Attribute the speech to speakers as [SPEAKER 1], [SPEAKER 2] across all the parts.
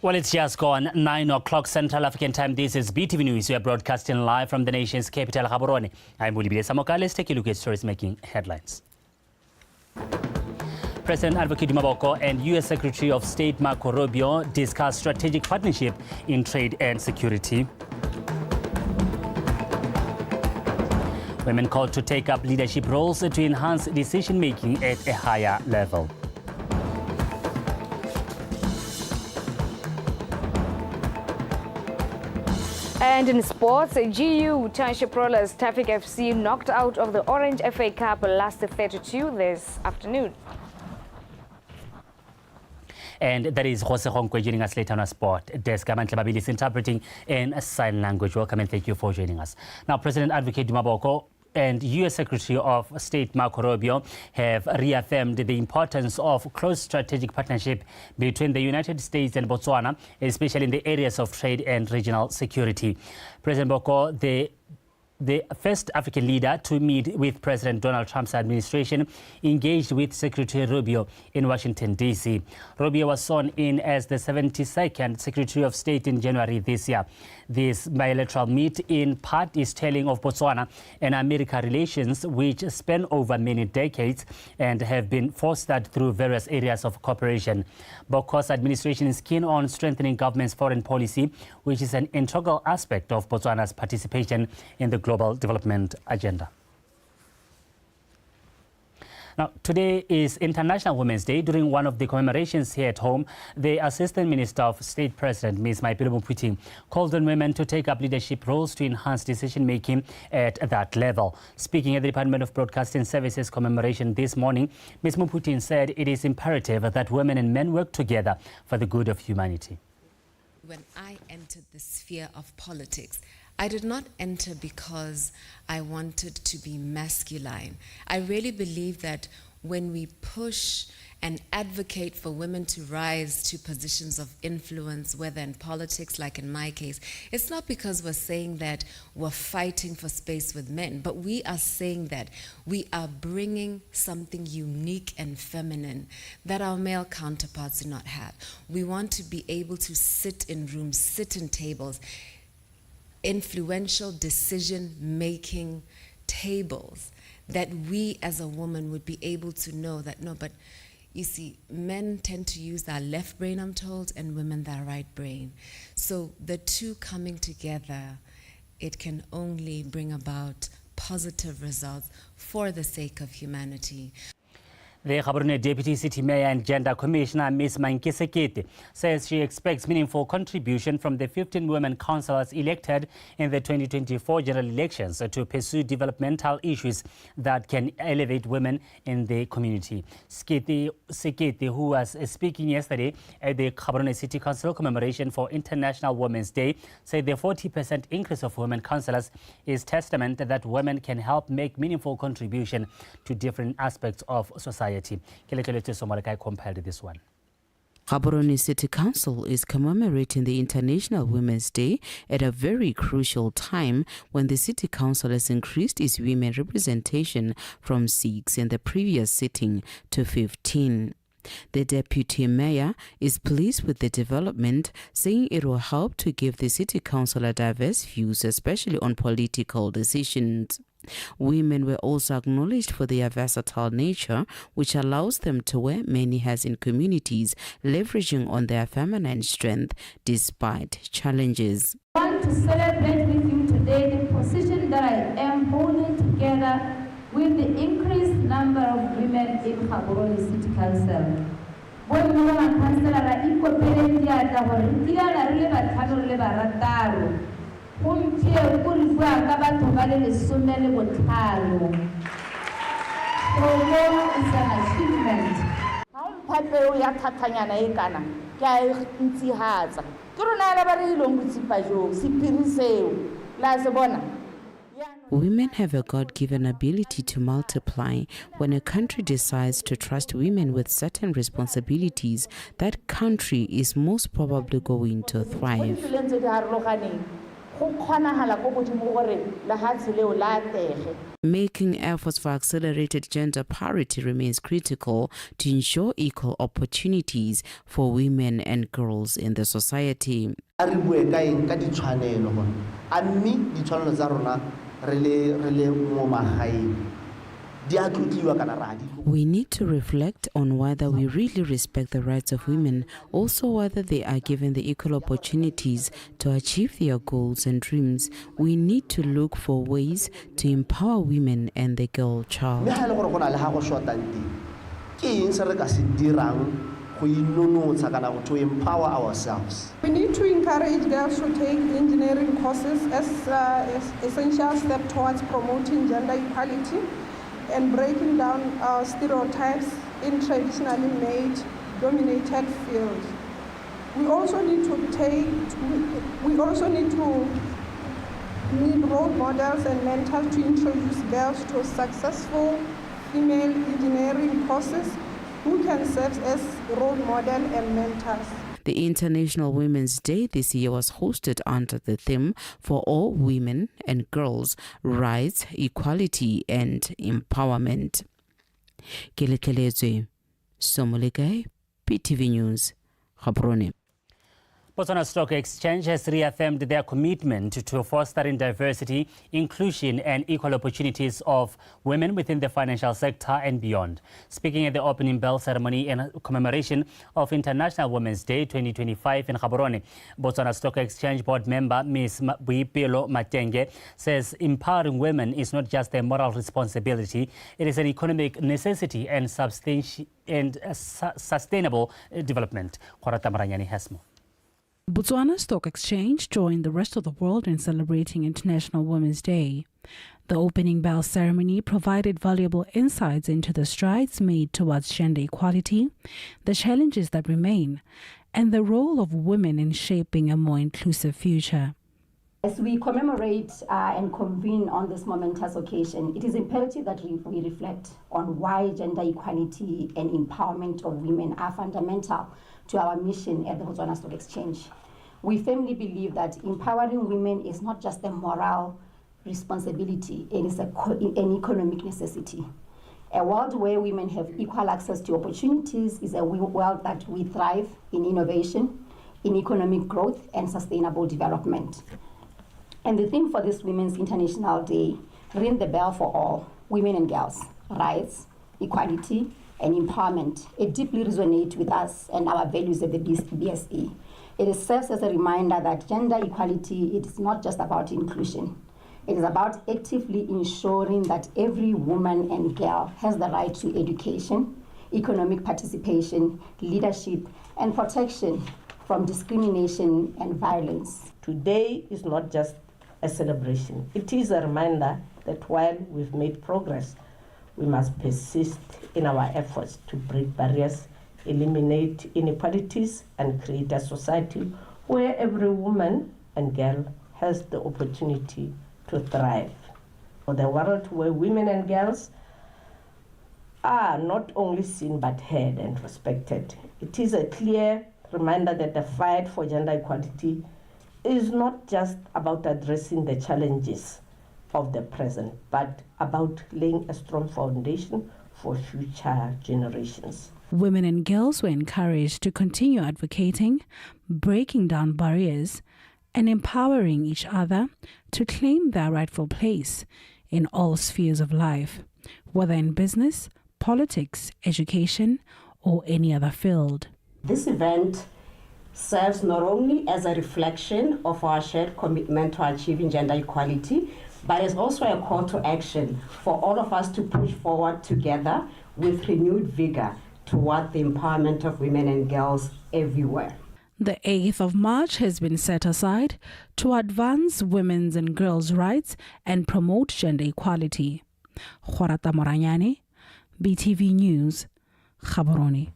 [SPEAKER 1] Well, it's just gone 9 o'clock Central African time. This is BTV News. We are broadcasting live from the nation's capital, Gaborone. I'm Bulibile Samoka. Let's take a look at stories making headlines. President Advocate Maboko and U.S. Secretary of State Marco Rubio discuss strategic partnership in trade and security. Women called to take up leadership roles to enhance decision-making at a higher level.
[SPEAKER 2] And in sports, GU Township Rollers Traffic FC knocked out of the Orange FA Cup last 32 this afternoon.
[SPEAKER 1] And that is Jose Honkwe joining us later on our sport desk. Amantla Babili is interpreting in sign language. Welcome and thank you for joining us. Now, President Advocate Maboko and U.S. Secretary of State Marco Rubio have reaffirmed the importance of close strategic partnership between the United States and Botswana, especially in the areas of trade and regional security. President Boko, the first African leader to meet with President Donald Trump's administration, engaged with Secretary Rubio in Washington, D.C. Rubio was sworn in as the 72nd Secretary of State in January this year. This bilateral meet in part is telling of Botswana and America relations, which span over many decades and have been fostered through various areas of cooperation. Boko's administration is keen on strengthening government's foreign policy, which is an integral aspect of Botswana's participation in the global development agenda. Now, today is International Women's Day. During one of the commemorations here at home, the Assistant Minister of State President, Ms. Maipelo Mophuthi, called on women to take up leadership roles to enhance decision-making at that level. Speaking at the Department of Broadcasting Services commemoration this morning, Ms. Mophuthi said it is imperative that women and men work together for the good of humanity.
[SPEAKER 3] When I entered the sphere of politics, I did not enter because I wanted to be masculine. I really believe that when we push and advocate for women to rise to positions of influence, whether in politics, like in my case, it's not because we're saying that we're fighting for space with men, but we are saying that we are bringing something unique and feminine that our male counterparts do not have. We want to be able to sit in rooms, sit in tables, influential decision-making tables, that we as a woman would be able to know that, no, but you see, men tend to use their left brain, I'm told, and women their right brain. So the two coming together, it can only bring about positive results for the sake of humanity.
[SPEAKER 1] The Gaborone Deputy City Mayor and Gender Commissioner, Ms. Mankisekete, says she expects meaningful contribution from the 15 women councillors elected in the 2024 general elections to pursue developmental issues that can elevate women in the community. Sekete, who was speaking yesterday at the Gaborone City Council commemoration for International Women's Day, said the 40% increase of women councillors is testament that women can help make meaningful contribution to different aspects of society. Compiled this one.
[SPEAKER 4] Gaborone City Council is commemorating the International Women's Day at a very crucial time when the City Council has increased its women representation from 6 in the previous sitting to 15. The Deputy Mayor is pleased with the development, saying it will help to give the City Council a diverse views, especially on political decisions. Women were also acknowledged for their versatile nature, which allows them to wear many hats in communities, leveraging on their feminine strength despite challenges.
[SPEAKER 5] I want to celebrate with you today the position that I am holding together with the increased number of women in Gaborone City Council. It's an achievement.
[SPEAKER 4] Women have a God-given ability to multiply. When a country decides to trust women with certain responsibilities, that country is most probably going to thrive. Making efforts for accelerated gender parity remains critical to ensure equal opportunities for women and girls in the society. We need to reflect on whether we really respect the rights of women, also whether they are given the equal opportunities to achieve their goals and dreams. We need to look for ways to empower women and the girl child.
[SPEAKER 6] To empower ourselves.
[SPEAKER 7] We need to encourage girls to take engineering courses as essential step towards promoting gender equality and breaking down stereotypes in traditionally male-dominated fields. We also need to need role models and mentors to introduce girls to successful female engineering courses who can serve as role model and mentors.
[SPEAKER 4] The International Women's Day this year was hosted under the theme For All Women and Girls, Rights, Equality and Empowerment. Kelekelezwe, Somolekai, PTV News, Gaborone.
[SPEAKER 1] Botswana Stock Exchange has reaffirmed their commitment to fostering diversity, inclusion and equal opportunities of women within the financial sector and beyond. Speaking at the opening bell ceremony in commemoration of International Women's Day 2025 in Gaborone, Botswana Stock Exchange board member Ms. Boipelo Matenge says empowering women is not just a moral responsibility, it is an economic necessity and sustainable development. Kwarata Maranyani has more.
[SPEAKER 8] Botswana Stock Exchange joined the rest of the world in celebrating International Women's Day. The opening bell ceremony provided valuable insights into the strides made towards gender equality, the challenges that remain, and the role of women in shaping a more inclusive future.
[SPEAKER 9] As we commemorate and convene on this momentous occasion, it is imperative that we reflect on why gender equality and empowerment of women are fundamental to our mission at the Botswana Stock Exchange. We firmly believe that empowering women is not just a moral responsibility, it is an economic necessity. A world where women have equal access to opportunities is a world that we thrive in innovation, in economic growth and sustainable development. And the theme for this Women's International Day, Ring the Bell for All, Women and Girls, Rights, Equality, and Empowerment. It deeply resonates with us and our values at the BSE. It serves as a reminder that gender equality, it is not just about inclusion. It is about actively ensuring that every woman and girl has the right to education, economic participation, leadership, and protection from discrimination and violence.
[SPEAKER 10] Today is not just a celebration. It is a reminder that while we've made progress, we must persist in our efforts to break barriers, eliminate inequalities, and create a society where every woman and girl has the opportunity to thrive. For the world where women and girls are not only seen but heard and respected. It is a clear reminder that the fight for gender equality is not just about addressing the challenges of the present, but about laying a strong foundation for future generations.
[SPEAKER 8] Women and girls were encouraged to continue advocating, breaking down barriers, and empowering each other to claim their rightful place in all spheres of life, whether in business, politics, education, or any other field.
[SPEAKER 11] This event serves not only as a reflection of our shared commitment to achieving gender equality, but is also a call to action for all of us to push forward together with renewed vigor toward the empowerment of women and girls everywhere.
[SPEAKER 8] The 8th of March has been set aside to advance women's and girls' rights and promote gender equality. Kwarata Moranyane, BTV News, Gaborone.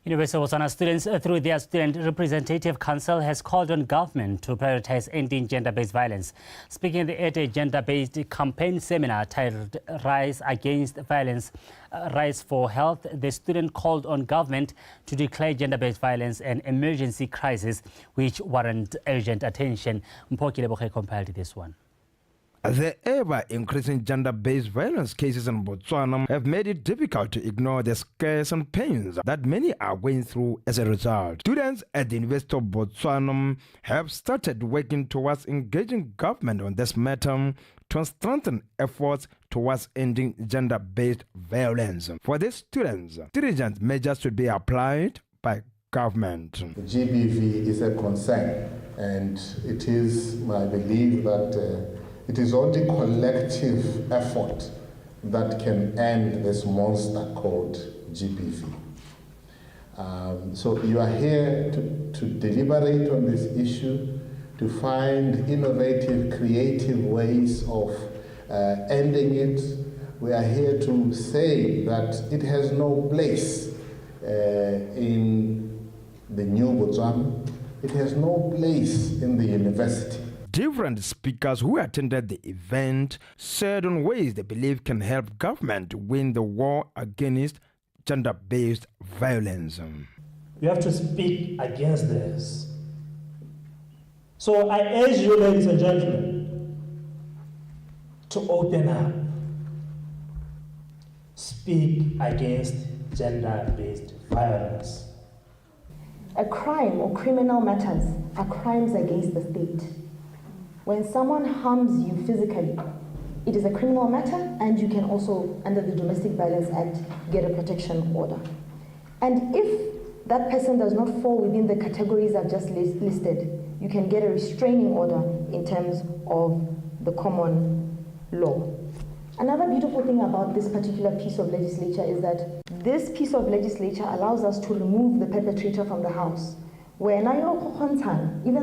[SPEAKER 1] University of Botswana students, through their Student Representative Council, has called on government to prioritize ending gender-based violence. Speaking at a gender-based campaign seminar titled Rise Against Violence, Rise for Health, the student called on government to declare gender-based violence an emergency crisis which warrant urgent attention. Mpokile Bokhe compiled this one.
[SPEAKER 12] The ever-increasing gender-based violence cases in Botswana have made it difficult to ignore the scares and pains that many are going through as a result. Students at the University of Botswana have started working towards engaging government on this matter to strengthen efforts towards ending gender-based violence. For these students, stringent measures should be applied by government.
[SPEAKER 13] GBV is a concern, and it is my belief that it is only collective effort that can end this monster called GBV. So you are here to deliberate on this issue, to find innovative, creative ways of ending it. We are here to say that it has no place in the new Botswana. It has no place in the university.
[SPEAKER 12] Different speakers who attended the event said on ways they believe can help government win the war against gender-based violence.
[SPEAKER 14] We have to speak against this. So I urge you, ladies and gentlemen, to open up. Speak against gender-based violence.
[SPEAKER 15] A crime or criminal matters are crimes against the state. When someone harms you physically, it is a criminal matter, and you can also, under the Domestic Violence Act, get a protection order. And if that person does not fall within the categories I've just listed, you can get a restraining order in terms of the common law. Another beautiful thing about this particular piece of legislature is that this piece of legislature allows us to remove the perpetrator from the house. Even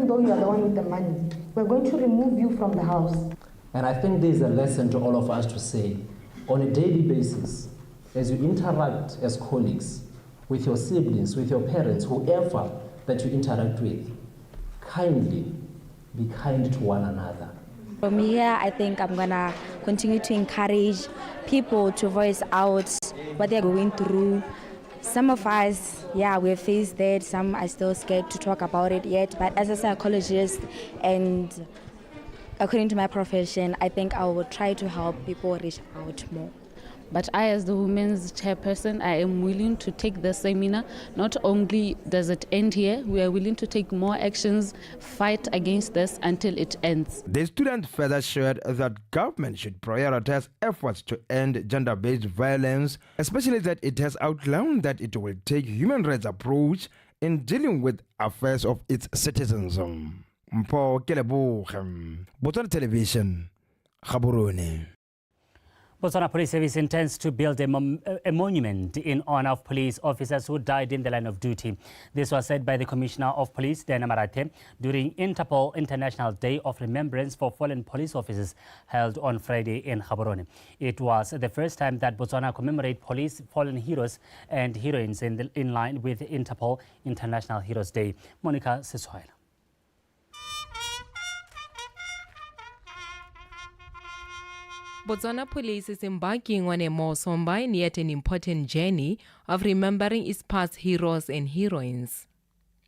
[SPEAKER 15] though you are the one with the money, we're going to remove you from the house.
[SPEAKER 16] And I think there's a lesson to all of us to say, on a daily basis, as you interact as colleagues, with your siblings, with your parents, whoever that you interact with, kindly be kind to one another.
[SPEAKER 17] From here, I think I'm gonna continue to encourage people to voice out what they're going through. Some of us, we've faced that. Some are still scared to talk about it yet. But as a psychologist and according to my profession, I think I will try to help people reach out more.
[SPEAKER 18] But I, as the women's chairperson, I am willing to take the seminar. Not only does it end here, we are willing to take more actions, fight against this until it ends.
[SPEAKER 12] The student further shared that government should prioritize efforts to end gender-based violence, especially that it has outlined that it will take human rights approach in dealing with affairs of its citizens. Mpo Kelebo, Botswana Television, Gaborone.
[SPEAKER 1] Botswana Police Service intends to build a monument in honor of police officers who died in the line of duty. This was said by the Commissioner of Police, Dana Marathe, during Interpol International Day of Remembrance for Fallen Police Officers held on Friday in Gaborone. It was the first time that Botswana commemorate police fallen heroes and heroines in line with Interpol International Heroes Day. Monica Seswela.
[SPEAKER 19] Botswana Police is embarking on a more somber and yet an important journey of remembering its past heroes and heroines.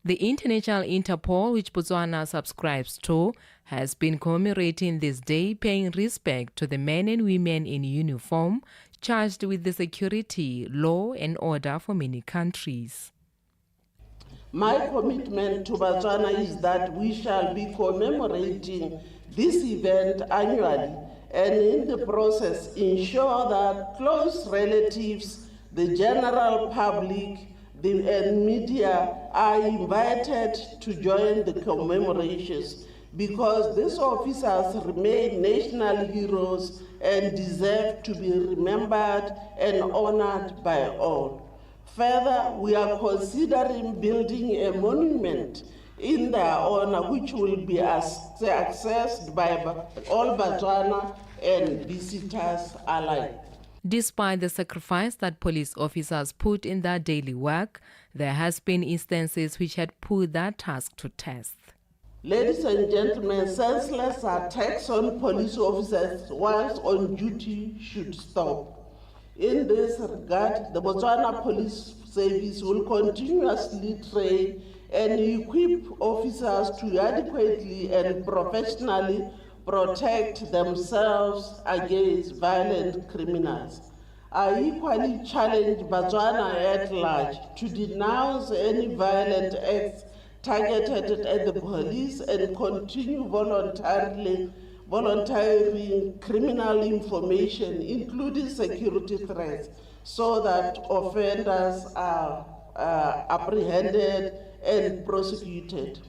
[SPEAKER 19] The International Interpol, which Botswana subscribes to, has been commemorating this day, paying respect to the men and women in uniform charged with the security, law and order for many countries.
[SPEAKER 10] My commitment to Botswana is that we shall be commemorating this event annually, and in the process ensure that close relatives, the general public, and media are invited to join the commemorations, because these officers remain national heroes and deserve to be remembered and honored by all. Further, we are considering building a monument in their honor, which will be accessed by all Botswana and visitors alike.
[SPEAKER 19] Despite the sacrifice that police officers put in their daily work, there has been instances which had put that task to test.
[SPEAKER 10] Ladies and gentlemen, senseless attacks on police officers whilst on duty should stop. In this regard, the Botswana Police Service will continuously train and equip officers to adequately and professionally
[SPEAKER 20] protect themselves against violent criminals. I equally challenge Botswana at large to denounce any violent acts targeted at the police and continue volunteering criminal information, including security threats, so that offenders are apprehended and prosecuted.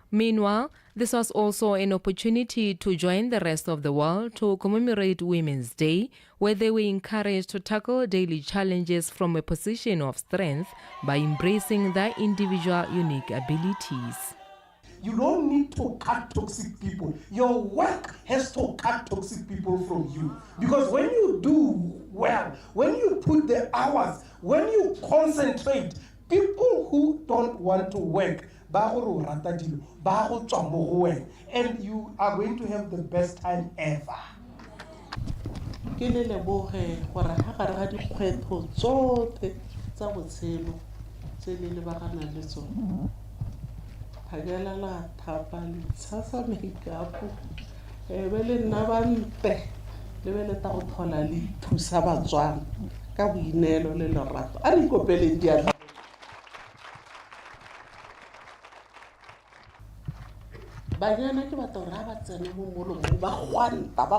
[SPEAKER 19] Meanwhile, this was also an opportunity to join the rest of the world to commemorate Women's Day, where they were encouraged to tackle daily challenges from a position of strength by embracing their individual unique abilities.
[SPEAKER 21] You don't need to cut toxic people. Your work has to cut toxic people from you. Because when you do well, when you put the hours, when you concentrate, people who don't want to work, and you are going to have the best time ever.
[SPEAKER 20] Banyana ke batho ra ba tsena mo molong ba gwanta ba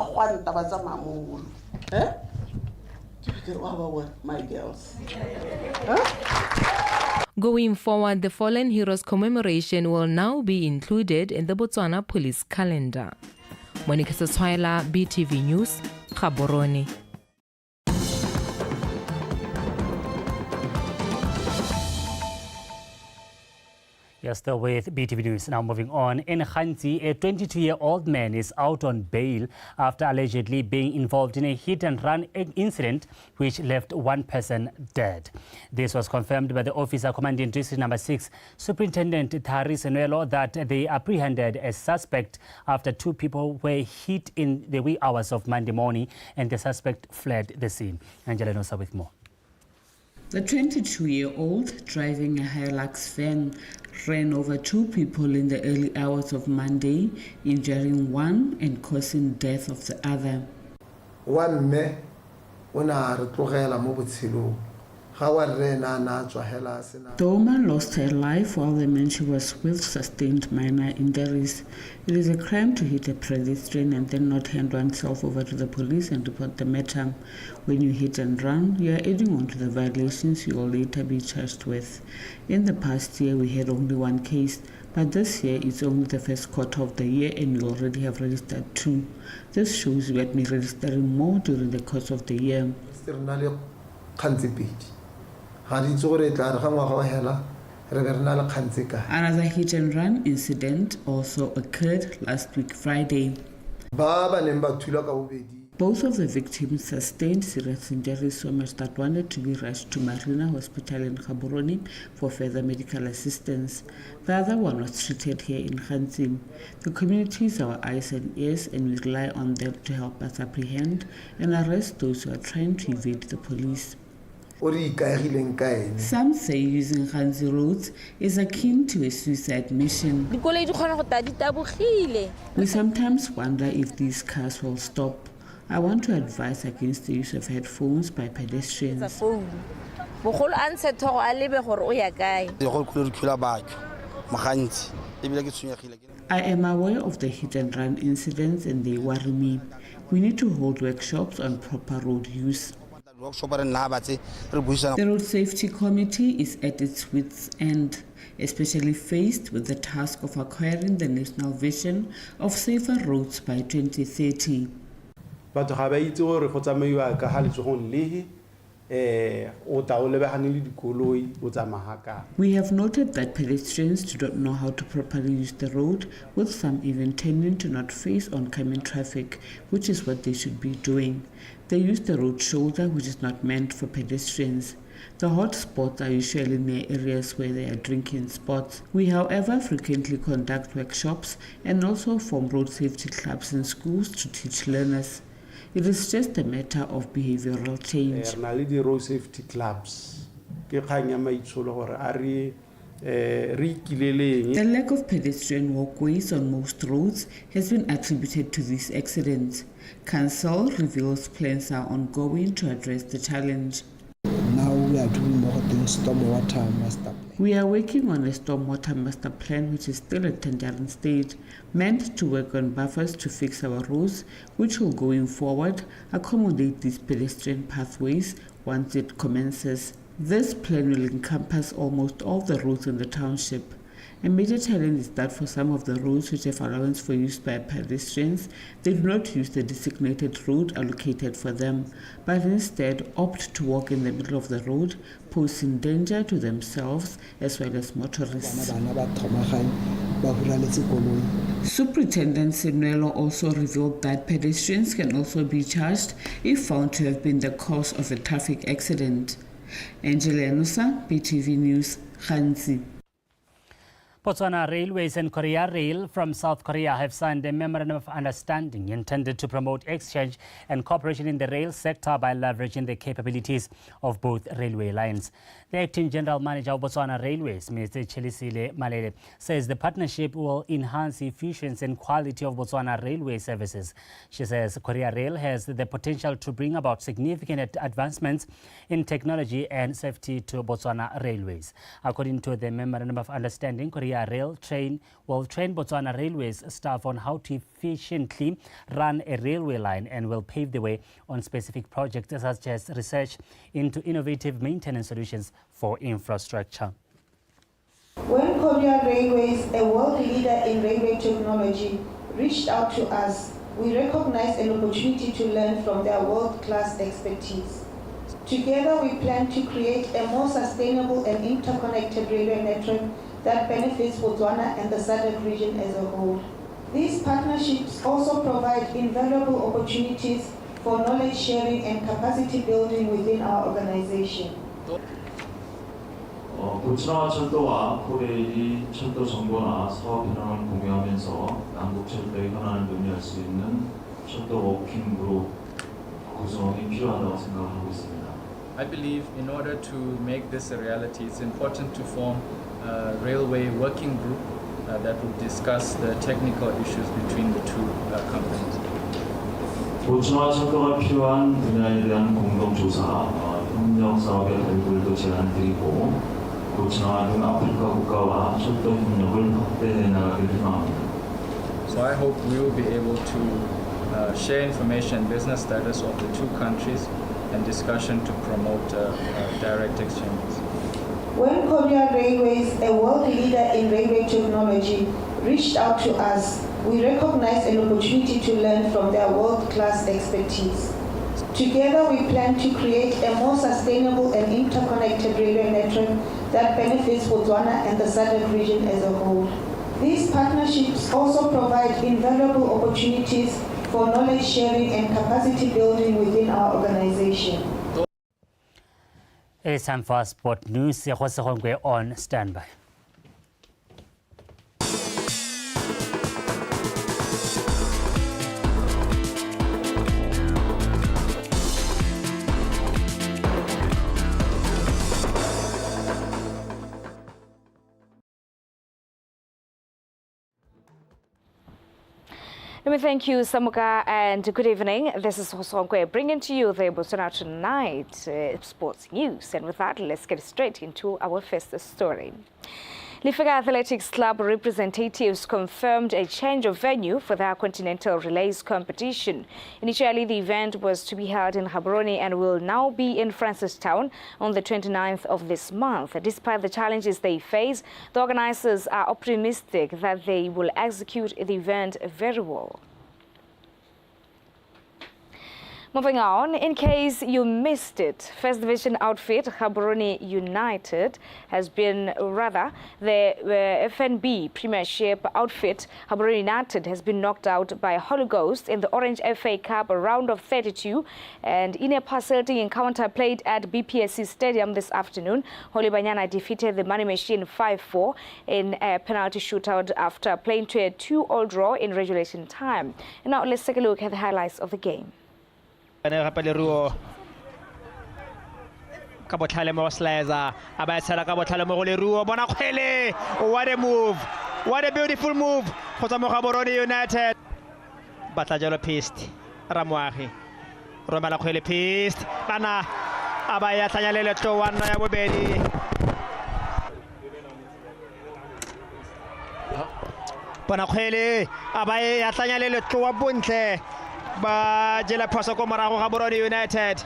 [SPEAKER 20] tsamaya mo molong ke my girls.
[SPEAKER 19] Going forward, the Fallen Heroes commemoration will now be included in the Botswana police calendar. Monica Seswaila, BTV News, Gaborone.
[SPEAKER 1] You're still with BTV News. Now moving on. In Khanzi, a 22-year-old man is out on bail after allegedly being involved in a hit-and-run incident which left one person dead. This was confirmed by the officer commanding District Number 6, Superintendent Thari Senwelo, that they apprehended a suspect after two people were hit in the wee hours of Monday morning and the suspect fled the scene. Angela Nosa with more.
[SPEAKER 22] The 22-year-old, driving a Hilux van, ran over two people in the early hours of Monday, injuring one and causing death of the other. The woman lost her life while the man she was with sustained minor injuries. It is a crime to hit a pedestrian and then not hand oneself over to the police and report the matter. When you hit and run, you are adding on to the violations you will later be charged with. In the past year, we had only one case, but this year it's only the first quarter of the year and we already have registered two. This shows we had been registering more during the course of the year. Another hit and run incident also occurred last week Friday. Both of the victims sustained serious injuries so much that wanted to be rushed to Marina Hospital in Gaborone for further medical assistance. The other one was treated here in Khanzi. The community is our eyes and ears and we rely on them to help us apprehend and arrest those who are trying to evade the police. Some say using Khanzi roads is akin to a suicide mission. We sometimes wonder if these cars will stop. I want to advise against the use of headphones by pedestrians. I am aware of the hit and run incidents and they worry me. We need to hold workshops on proper road use. The Road Safety Committee is at its wit's end, especially faced with the task of acquiring the national vision of safer roads by 2030. We have noted that pedestrians do not know how to properly use the road, with some even tending to not face oncoming traffic, which is what they should be doing. They use the road shoulder, which is not meant for pedestrians. The hot spots are usually near areas where there are drinking spots. We, however, frequently conduct workshops and also form road safety clubs in schools to teach learners. It is just a matter of behavioral change.
[SPEAKER 21] Road safety clubs.
[SPEAKER 22] The lack of pedestrian walkways on most roads has been attributed to these accidents. Council reveals plans are ongoing to address the challenge.
[SPEAKER 2] Now we are doing more the stormwater master plan.
[SPEAKER 22] We are working on a stormwater master plan which is still at tendering stage, meant to work on buffers to fix our roads, which will going forward accommodate these pedestrian pathways once it commences. This plan will encompass almost all the roads in the township. A major challenge is that for some of the roads which have allowance for use by pedestrians, they do not use the designated road allocated for them, but instead opt to walk in the middle of the road, posing danger to themselves as well as motorists. Superintendent Sinuelo also revealed that pedestrians can also be charged if found to have been the cause of a traffic accident. Angela Enusa, BTV News, Hansi.
[SPEAKER 1] Botswana Railways and Korea Rail from South Korea have signed a memorandum of understanding intended to promote exchange and cooperation in the rail sector by leveraging the capabilities of both railway lines. The acting general manager of Botswana Railways, Mr. Chelisile Malele, says the partnership will enhance efficiency and quality of Botswana railway services. She says Korea Rail has the potential to bring about significant advancements in technology and safety to Botswana Railways. According to the memorandum of understanding, Korea Rail will train Botswana Railways staff on how to efficiently run a railway line and will pave the way on specific projects such as research into innovative maintenance solutions for infrastructure.
[SPEAKER 3] When Korea Railways, a world leader in railway technology, reached out to us, we recognized an opportunity to learn from their world-class expertise. Together, we plan to create a more sustainable and interconnected railway network that benefits Botswana and the SADC region as a whole. These partnerships also provide invaluable opportunities for knowledge sharing and capacity building within our organization.
[SPEAKER 23] 보츠와나 철도와 코레일이 철도 정보나 사업 현황을 공유하면서 남북 철도의 현안을 논의할 수 있는 철도 워킹 그룹 구성이 필요하다고 생각하고 있습니다.
[SPEAKER 24] I believe in order to make this a reality, it's important to form a railway working group that would discuss the technical issues between the two companies.
[SPEAKER 23] 보츠와나 철도가 필요한 분야에 대한 공동 조사, 협력 사업의 발굴도 제안드리고 보츠와나 등 아프리카 국가와 철도 협력을 확대해 나가길 희망합니다.
[SPEAKER 24] So I hope we will be able to share information and business status of the two countries and discussion to promote direct exchanges.
[SPEAKER 3] When Korea Railways, a world leader in railway technology, reached out to us, we recognized an opportunity to learn from their world-class expertise. Together, we plan to create a more sustainable and interconnected railway network that benefits Botswana and the SADC region as a whole. These partnerships also provide invaluable opportunities for knowledge sharing and capacity building within our organization.
[SPEAKER 1] It's time for Sport News. Jose Hongwe on standby.
[SPEAKER 25] Let me thank you, Samuka, and good evening. This is Hosongwe bringing to you the Botswana Tonight sports news. And with that, let's get straight into our first story. Lifika Athletics Club representatives confirmed a change of venue for their Continental Relays competition. Initially, the event was to be held in Gaborone and will now be in Francistown on the 29th of this month. Despite the challenges they face, the organizers are optimistic that they will execute the event very well. Moving on, in case you missed it, First Division outfit Gaborone United has been, rather, the FNB Premiership outfit Gaborone United has been knocked out by Holy Ghost in the Orange FA Cup round of 32, and in a passing encounter played at BPSC Stadium this afternoon, Holy Banyana defeated the Money Machine 5-4 in a penalty shootout after playing to a 2-all draw in regulation time. And now let's take a look at the highlights of the game.
[SPEAKER 4] ka botlhale mo Sleza a ba tshela ka botlhale mo go Leruo bona kgwele what a move what a beautiful move go tswa mo Gaborone United batla jalo Pist Ramoagi romela kgwele Pist bana a ba ya tlanya le letlo wa nna ya bobedi bona kgwele a ba ya tlanya le letlo wa bontle ba jela phoso ko morago Gaborone United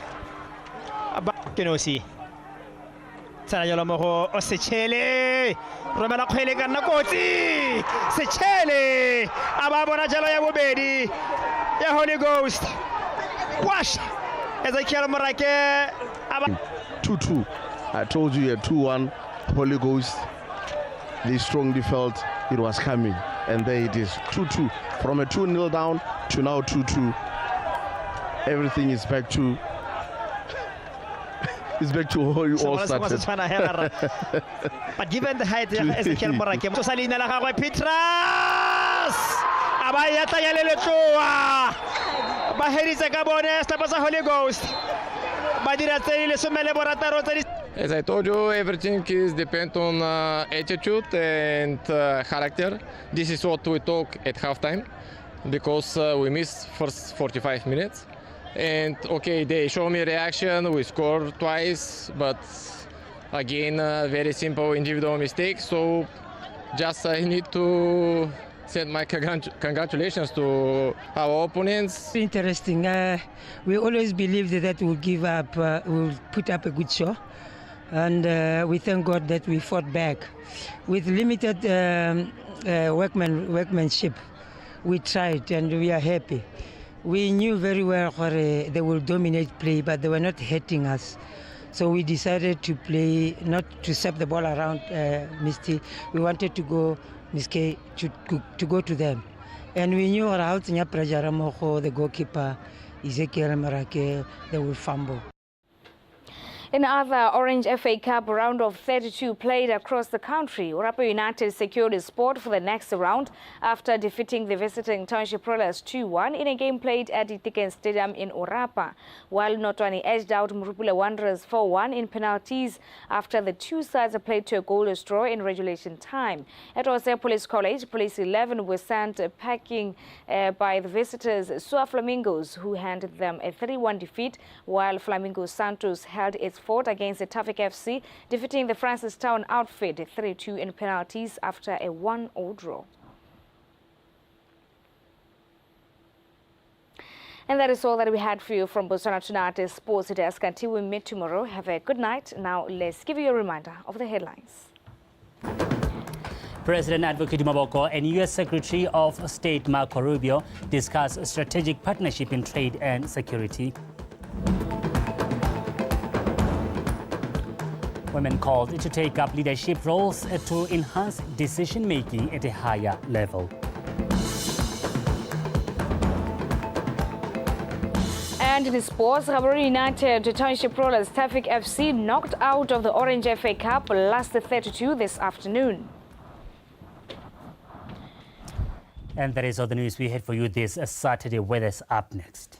[SPEAKER 4] Kenosi tsala jalo mo go Setšhele romela kgwele ka nna kotsi Setšhele a ba bona jalo ya bobedi ya Holy Ghost wash Ezekiel Morake
[SPEAKER 5] 2-2 I told you a 2-1 Holy Ghost they strongly felt it was coming and there it is 2-2 from a 2-0 down to now 2-2 everything is back to how you all started.
[SPEAKER 4] But given the height of Ezekiel Morake, Salina la gagwe Petras abaya tanya le letloa ba heditse ka bone sta sa Holy Ghost ba dira tse le somele borataro tse.
[SPEAKER 6] As I told you, everything is depend on attitude and character. This is what we talk at halftime because we missed first 45 minutes. And okay, they show me reaction, we scored twice, but again, very simple individual mistake. So just I need to send my congratulations to our opponents.
[SPEAKER 7] Interesting. We always believed that we'll give up, we'll put up a good show. And we thank God that we fought back. With limited workmanship, we tried and we are happy. We knew very well they will dominate play, but they were not hitting us. So we decided to play, not to serve the ball around Misty. We wanted to go, Miske, to go to them. And we knew the goalkeeper, Ezekiel Morake, they will fumble.
[SPEAKER 25] In other Orange FA Cup round of 32 played across the country, Orapa United secured its spot for the next round after defeating the visiting Township Rollers 2-1 in a game played at the Itiken Stadium in Orapa, while Notwani edged out Murupule Wanderers 4-1 in penalties after the two sides played to a goalless draw in regulation time. At Ose Police College, Police 11 were sent packing by the visitors Sua Flamingos, who handed them a 3-1 defeat, while Flamingo Santos held its fought against the Tafik FC, defeating the Francistown outfit 3-2 in penalties after a 1-0 draw. And that is all that we had for you from Botswana Tonight Sports Desk. Until we meet tomorrow, have a good night. Now let's give you a reminder of the headlines.
[SPEAKER 1] President Advocate Maboko and U.S. Secretary of State Marco Rubio discuss strategic partnership in trade and security. Women called to take up leadership roles to enhance decision-making at a higher level.
[SPEAKER 25] And in sports, Gaborone United Township Rollers Tafik FC knocked out of the Orange FA Cup last 32 this afternoon.
[SPEAKER 1] And that is all the news we had for you this Saturday. Weather's up next.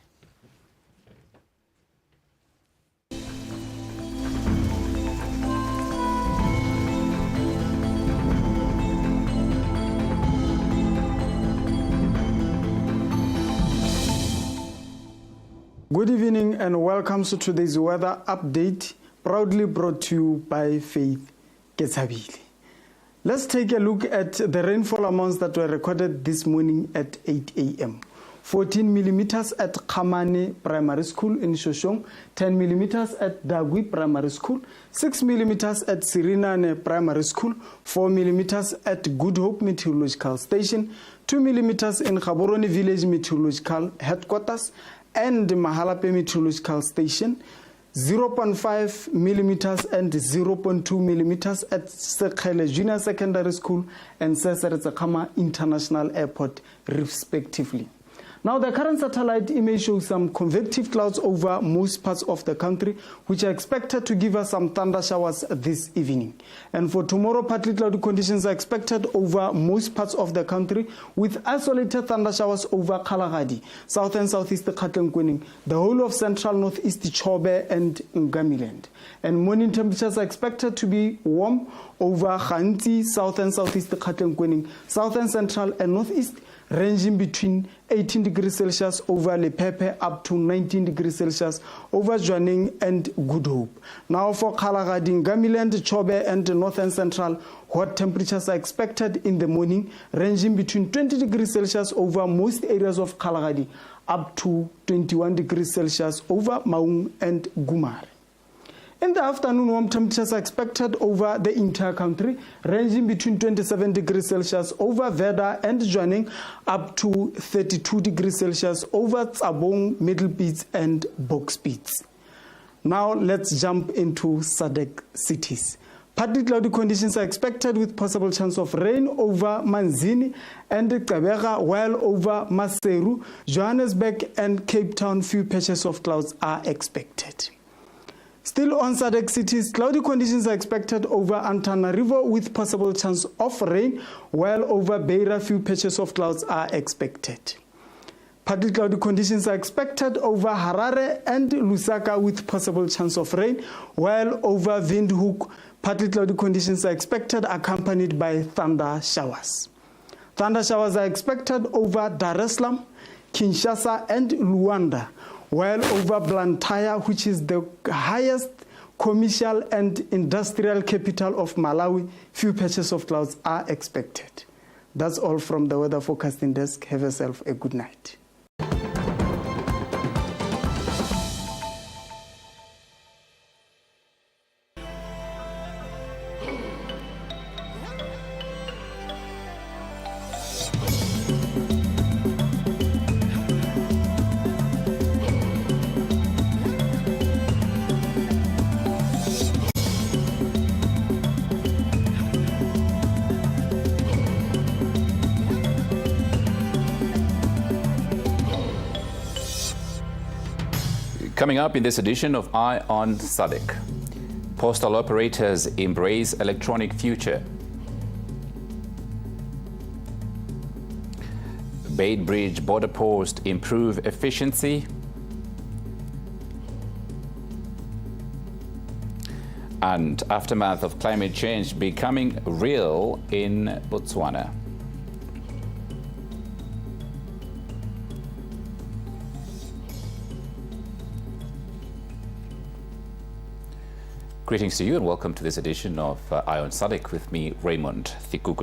[SPEAKER 9] Good evening and welcome to today's weather update, proudly brought to you by Faith Ketshabile. Let's take a look at the rainfall amounts that were recorded this morning at 8 a.m. 14 millimeters at Kamane Primary School in Shoshong, 10 millimeters at Dagui Primary School, 6 millimeters at Sirinane Primary School, 4 millimeters at Good Hope Meteorological Station, 2 millimeters in Gaborone Village Meteorological Headquarters, and Mahalape Meteorological Station, 0.5 millimeters and 0.2 millimeters at Sekhele Junior Secondary School and Seseretsekama International Airport, respectively. Now, the current satellite image shows some convective clouds over most parts of the country, which are expected to give us some thunder showers this evening. And for tomorrow, partly cloudy conditions are expected over most parts of the country, with isolated thunder showers over Kalahari, south and southeast Gauteng, the whole of central northeast Chobe and Ngamiland. And morning temperatures are expected to be warm over Khanti, south and southeast Gauteng, south and central and northeast, ranging between 18 degrees Celsius over Lepepe up to 19 degrees Celsius over Jwaneng and Good Hope. Now for Kalahari, Ngamiland, Chobe and north and central, hot temperatures are expected in the morning, ranging between 20 degrees Celsius over most areas of Kalahari up to 21 degrees Celsius over Maung and Gumar. In the afternoon, warm temperatures are expected over the entire country, ranging between 27 degrees Celsius over Veda and Jwaneng up to 32 degrees Celsius over Tsabong, Middle Beats and Box Beats. Now let's jump into SADC cities. Partly cloudy conditions are expected with possible chance of rain over Manzini and Gqeberha, while over Maseru, Johannesburg and Cape Town few patches of clouds are expected. Still on SADC cities, cloudy conditions are expected over Antananarivo with possible chance of rain, while over Beira few patches of clouds are expected. Partly cloudy conditions are expected over Harare and Lusaka with possible chance of rain, while over Windhoek, partly cloudy conditions are expected accompanied by thunder showers. Thunder showers are expected over Dar es Salaam, Kinshasa and Luanda, while over Blantyre, which is the highest commercial and industrial capital of Malawi, few patches of clouds are expected. That's all from the weather forecasting desk. Have yourself a good night.
[SPEAKER 8] Coming up in this edition of Eye on SADC, postal operators embrace electronic future. Bait Bridge border post improve efficiency. And aftermath of climate change becoming real in Botswana. Greetings to you and welcome to this edition of Eye on SADC with me, Raymond Thikuku.